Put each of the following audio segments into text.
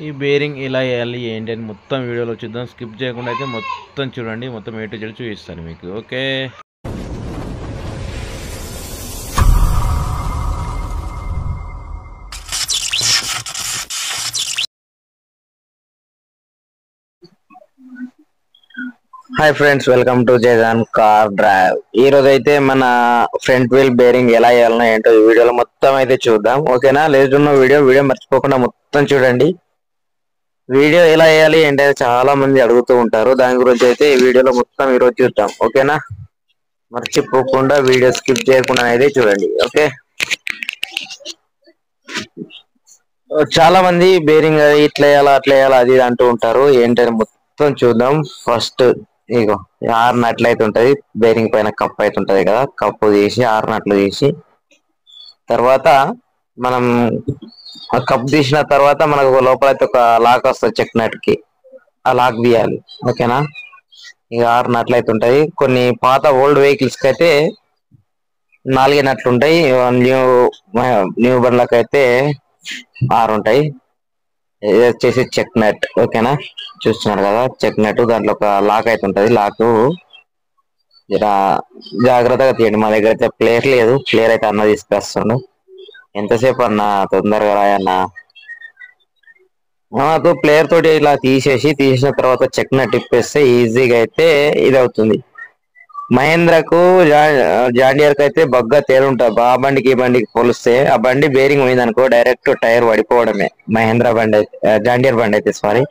ఈ బేరింగ్ ఎలా వేయాలి ఏంటి అని మొత్తం వీడియోలో చూద్దాం. స్కిప్ చేయకుండా అయితే మొత్తం చూడండి. మొత్తం A to Z చూపిస్తాను మీకు. Okay, hi friends, welcome to Jagan car drive. ఈ రోజు అయితే మన ఫ్రంట్ వీల్ బేరింగ్ ఎలా వేయాలనో ఏంటో ఈ వీడియోలో మొత్తం అయితే చూద్దాం. ఓకేనా, లేదున్న వీడియో మర్చిపోకుండా మొత్తం చూడండి. వీడియో ఎలా వేయాలి ఏంటంటే చాలా మంది అడుగుతూ ఉంటారు. దాని గురించి అయితే ఈ వీడియోలో మొత్తం ఈరోజు చూద్దాం. ఓకేనా, మర్చిపోకుండా వీడియో స్కిప్ చేయకుండా అయితే చూడండి. ఓకే, చాలా మంది బేరింగ్ ఇట్లా వేయాలా అట్లా వేయాలా అది ఇది అంటూ ఉంటారు. ఏంటంటే మొత్తం చూద్దాం. ఫస్ట్ ఇగో 6 నట్లు అయితే ఉంటది. బేరింగ్ పైన కప్ అయితే ఉంటది కదా, కప్పు తీసి 6 నట్లు తీసి తర్వాత మనం ఆ కప్ తీసిన తర్వాత మనకు లోపల అయితే ఒక లాక్ వస్తుంది చెక్ నట్ కి, ఆ లాక్ తీయాలి. ఓకేనా, ఇక 6 నట్లు అయితే ఉంటాయి. కొన్ని పాత ఓల్డ్ వెహికల్స్ కి అయితే 4 నట్లు ఉంటాయి. న్యూ బండ్లకు అయితే 6 ఉంటాయి. ఇది వచ్చేసి చెక్ నట్. ఓకేనా, చూస్తున్నారు కదా చెక్ నట్. దాంట్లో ఒక లాక్ అయితే ఉంటది. లాక్ జాగ్రత్తగా తీయండి. మా దగ్గర అయితే ప్లేయర్ లేదు. ప్లేయర్ అయితే అన్న తీసుకొస్తుండు. ఎంతసేపు అన్న, తొందరగా రాయన్న. మాకు ప్లేయర్ తోటి ఇలా తీసిన తర్వాత చెక్ నట్ ఇప్పేస్తే ఈజీగా అయితే ఇది అవుతుంది. మహేంద్రకు జాండియర్ కి అయితే బగ్గా తేలుంటుంది. ఆ బండికి ఈ బండికి పోలిస్తే ఆ బండి బేరింగ్ పోయింది అనుకో డైరెక్ట్ టైర్ పడిపోవడమే. మహేంద్ర బండి అయితే, జాండియర్ బండి అయితే సారీ,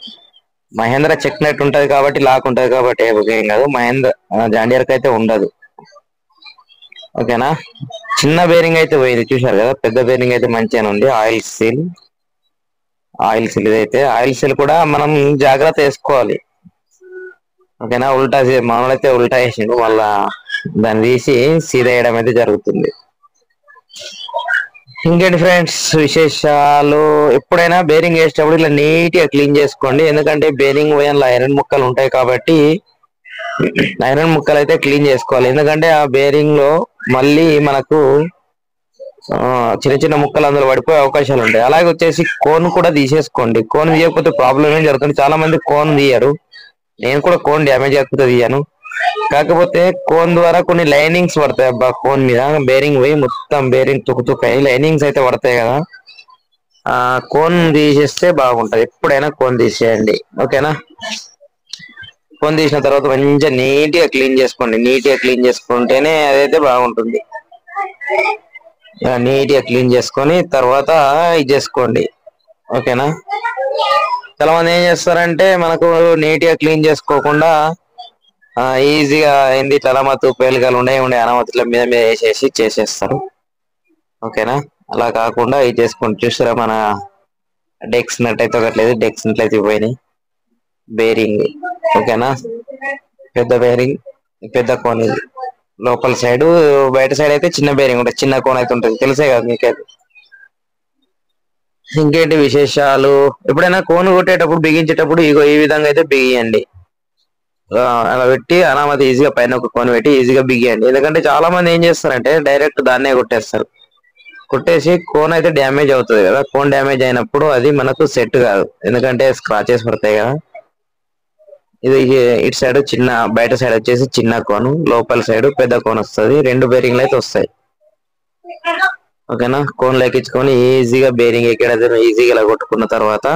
మహేంద్ర చెక్ నట్ ఉంటది కాబట్టి లాక్ ఉంటది కాబట్టి ఏం కాదు. మహేంద్ర జాండియర్ కి అయితే ఉండదు. ఓకేనా, చిన్న బేరింగ్ అయితే పోయింది చూసారు కదా. పెద్ద బేరింగ్ అయితే మంచిగానే ఉంది. ఆయిల్ సీల్ ఇదైతే ఆయిల్ సీల్ కూడా మనం జాగ్రత్త వేసుకోవాలి. ఓకేనా, మామూలు అయితే ఉల్టా వేసిండు, మళ్ళా దాన్ని తీసి సీదా వేయడం అయితే జరుగుతుంది. ఇంకేంటి ఫ్రెండ్స్ విశేషాలు, ఎప్పుడైనా బేరింగ్ వేసేటప్పుడు ఇలా నీట్ గా క్లీన్ చేసుకోండి. ఎందుకంటే బేరింగ్ పోయిన ఐరన్ ముక్కలు ఉంటాయి కాబట్టి ఐరన్ ముక్కలు అయితే క్లీన్ చేసుకోవాలి. ఎందుకంటే ఆ బేరింగ్ లో మళ్ళీ మనకు చిన్న చిన్న ముక్కలు అందులో పడిపోయే అవకాశాలు ఉంటాయి. అలాగే వచ్చేసి కోన్ కూడా తీసేసుకోండి. కోన్ తీయకపోతే ప్రాబ్లం ఏం జరుగుతుంది. చాలా మంది కోన్ తీయరు. నేను కూడా కోన్ డ్యామేజ్ అయిపోతే తీయను. కాకపోతే కోన్ ద్వారా కొన్ని లైనింగ్స్ పడతాయి అబ్బా కోన్ మీద. బేరింగ్ పోయి మొత్తం బేరింగ్ తుక్కుతుక్కయి లైనింగ్స్ అయితే పడతాయి కదా, ఆ కోన్ తీసేస్తే బాగుంటది. ఎప్పుడైనా కోన్ తీసేయండి. ఓకేనా, కోన్ తీసిన తర్వాత మంచిగా నీట్ గా క్లీన్ చేసుకోండి. నీట్ గా క్లీన్ చేసుకుంటేనే అదైతే బాగుంటుంది. నీట్ గా క్లీన్ చేసుకొని తర్వాత ఇది చేసుకోండి. ఓకేనా, చాలా మంది ఏం చేస్తారంటే మనకు నీట్ గా క్లీన్ చేసుకోకుండా ఈజీగా ఏంది ఇట్లా అనమతు పేలికలు ఉండే అనమతుల మీద మీద వేసేసి చేసేస్తారు. ఓకేనా, అలా కాకుండా ఇది చేసుకొని చూస్తారా, మన డెక్స్ నట్ అయితే ఒకట్లేదు, డెక్స్ నట్ అయితే పోయినాయి. బేరింగ్ ఓకేనా, పెద్ద బేరింగ్, పెద్ద కోన్ ఇది. లోపల సైడ్, బయట సైడ్ అయితే చిన్న బేరింగ్ ఉంటుంది, చిన్న కోన్ అయితే ఉంటుంది. తెలిసే కదా మీకైతే. ఇంకేంటి విశేషాలు, ఎప్పుడైనా కోన్ కొట్టేటప్పుడు బిగించేటప్పుడు ఇగో ఈ విధంగా అయితే బిగియండి. అలా పెట్టి అనామతి ఈజీగా పైన ఒక కోన్ పెట్టి ఈజీగా బిగియండి. ఎందుకంటే చాలా మంది ఏం చేస్తారంటే డైరెక్ట్ దాన్నే కొట్టేస్తారు. కొట్టేసి కోన్ అయితే డ్యామేజ్ అవుతుంది కదా. కోన్ డ్యామేజ్ అయినప్పుడు అది మనకు సెట్ కాదు, ఎందుకంటే స్క్రాచెస్ పడతాయి కదా. ఇది ఇటు సైడ్ చిన్న, బయట సైడ్ వచ్చేసి చిన్న కోన్, లోపల సైడ్ పెద్ద కోన్ వస్తుంది. 2 బేరింగ్లు అయితే వస్తాయి. ఓకేనా, కోన్లు ఎక్కించుకొని ఈజీగా బేరింగ్ ఎక్కడ ఈజీగా ఇలా కొట్టుకున్న తర్వాత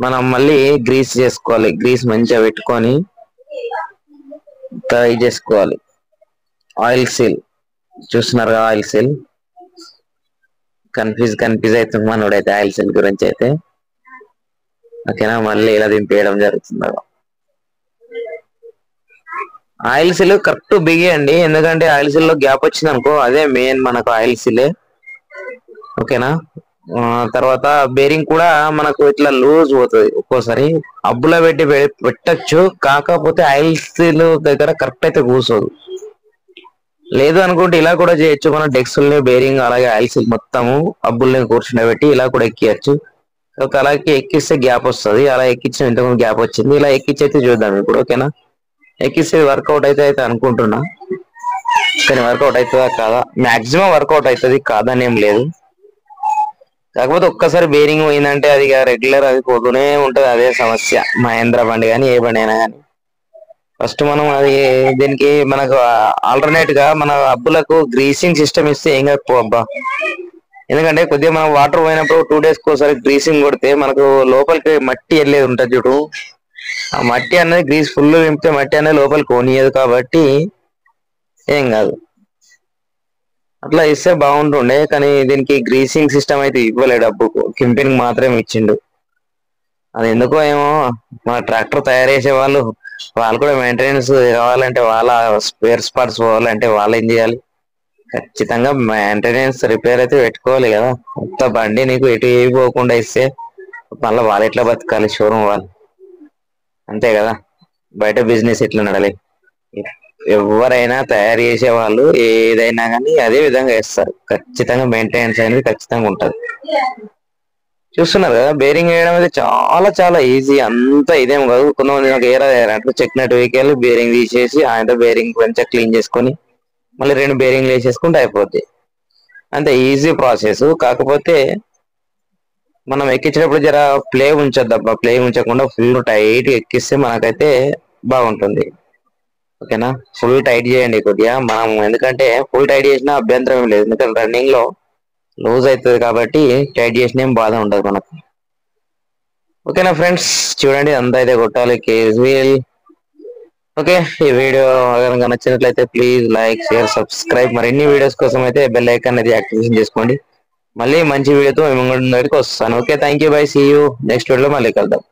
మనం మళ్ళీ గ్రీస్ చేసుకోవాలి. గ్రీస్ మంచిగా పెట్టుకొని ట్రై చేసుకోవాలి. ఆయిల్ సీల్ చూస్తున్నారు కదా, ఆయిల్ సీల్ కన్ఫ్యూజ్ అవుతుంది మనోడైతే ఆయిల్ సీల్ గురించి అయితే. ఓకేనా, మళ్ళీ ఇలా దింపేయడం జరుగుతుంది. ఆయిల్ సీల్ కరెక్ట్ బిగియండి. ఎందుకంటే ఆయిల్ సీల్ లో గ్యాప్ వచ్చింది అనుకో అదే మెయిన్ మనకు ఆయిల్ సీలే. ఓకేనా, తర్వాత బేరింగ్ కూడా మనకు ఇట్లా లూజ్ పోతుంది. ఒక్కోసారి అబ్బులో పెట్టి పెట్టచ్చు, కాకపోతే ఆయిల్ సీల్ దగ్గర కరెక్ట్ అయితే కూర్చోదు. లేదు అనుకుంటే ఇలా కూడా చేయొచ్చు. మన డెక్స్ని బేరింగ్ అలాగే ఆయిల్ సీల్ మొత్తము అబ్బుల్ని కూర్చుండబెట్టి ఇలా కూడా ఎక్కియచ్చు. అలాగే ఎక్కిస్తే గ్యాప్ వస్తుంది. అలా ఎక్కించిన ఇంతకుముందు గ్యాప్ వచ్చింది, ఇలా ఎక్కించి అయితే చూద్దాం ఇప్పుడు. ఓకేనా, ఎక్కిస్తే వర్కౌట్ అయితే అనుకుంటున్నా, కానీ వర్కౌట్ అవుతుందా కాదా, మాక్సిమం వర్కౌట్ అవుతుంది, కాదని ఏం లేదు. కాకపోతే ఒక్కసారి బేరింగ్ పోయిందంటే అది రెగ్యులర్ అది పోతూనే ఉంటది. అదే సమస్య మహేంద్ర బండి కానీ ఏ బండి అయినా కానీ. ఫస్ట్ మనం అది దీనికి మనకు ఆల్టర్నేట్ గా మన అబ్బులకు గ్రీసింగ్ సిస్టమ్ ఇస్తే ఏం కాకపో అబ్బా. ఎందుకంటే కొద్దిగా మనం వాటర్ పోయినప్పుడు 2 days ఒకసారి గ్రీసింగ్ కొడితే మనకు లోపలికి మట్టి వెళ్ళేది ఉంటుంది చూడు. ఆ మట్టి అనేది గ్రీస్ ఫుల్ నింపితే మట్టి అనేది లోపలికి పోనీయదు కాబట్టి ఏం కాదు. అట్లా ఇస్తే బాగుంటుండే, కానీ దీనికి గ్రీసింగ్ సిస్టమ్ అయితే ఇవ్వలేడు. డబ్బుకు కింపిన్ మాత్రమే ఇచ్చిండు. అది ఎందుకో ఏమో మన ట్రాక్టర్ తయారు చేసే వాళ్ళు కూడా మెయింటెనెన్స్ కావాలంటే, వాళ్ళ స్పేర్ పార్ట్స్ పోవాలంటే వాళ్ళు ఏం చేయాలి? ఖచ్చితంగా మెయింటెనెన్స్ రిపేర్ అయితే పెట్టుకోవాలి కదా. కొత్త బండి నీకు ఎటు ఏ పోకుండా ఇస్తే మళ్ళీ వాళ్ళు ఎట్లా బతకాలి? షోరూమ్ వాళ్ళు అంతే కదా. బయట బిజినెస్ ఎట్లా నడవాలి? ఎవరైనా తయారు చేసే వాళ్ళు ఏదైనా కానీ అదే విధంగా వేస్తారు. ఖచ్చితంగా మెయింటెనెన్స్ అనేది ఖచ్చితంగా ఉంటది. చూస్తున్నారు కదా, బేరింగ్ వేయడం అయితే చాలా చాలా ఈజీ. అంతా ఇదేం కాదు. కొంతమంది నాకు అట్లా చెక్కినట్టు వెహికల్ బేరింగ్ తీసేసి ఆయన బేరింగ్ కొంచెం క్లీన్ చేసుకొని మళ్ళీ 2 బేరింగ్లు వేసేసుకుంటే అయిపోద్ది. అంత ఈజీ ప్రాసెస్. కాకపోతే మనం ఎక్కించేటప్పుడు జర ప్లే ఉంచొద్దబ్బా. ప్లే ఉంచకుండా ఫుల్ టైట్ ఎక్కిస్తే మనకైతే బాగుంటుంది. ఓకేనా, ఫుల్ టైట్ చేయండి కొద్దిగా. మనం ఎందుకంటే ఫుల్ టైట్ చేసినా అభ్యంతరం లేదు, ఎందుకంటే రన్నింగ్ లో లూజ్ అవుతుంది కాబట్టి టైట్ చేసిన ఏం బాధ ఉండదు మనకు. ఓకేనా ఫ్రెండ్స్, చూడండి అంతా అయితే కొట్టాలి కేజీఎల్. ఓకే, ఈ వీడియో కనుక నచ్చినట్లయితే ప్లీజ్ లైక్, షేర్, సబ్స్క్రైబ్. మరిన్ని వీడియోస్ కోసం అయితే బెల్ ఐకాన్ అనేది యాక్టివేషన్ చేసుకోండి. మళ్ళీ మంచి వీడియోతో మేము ముందుకు వస్తాను. Okay, thank you, bye, see you next వీడియోలో మళ్ళీ కలుద్దాం.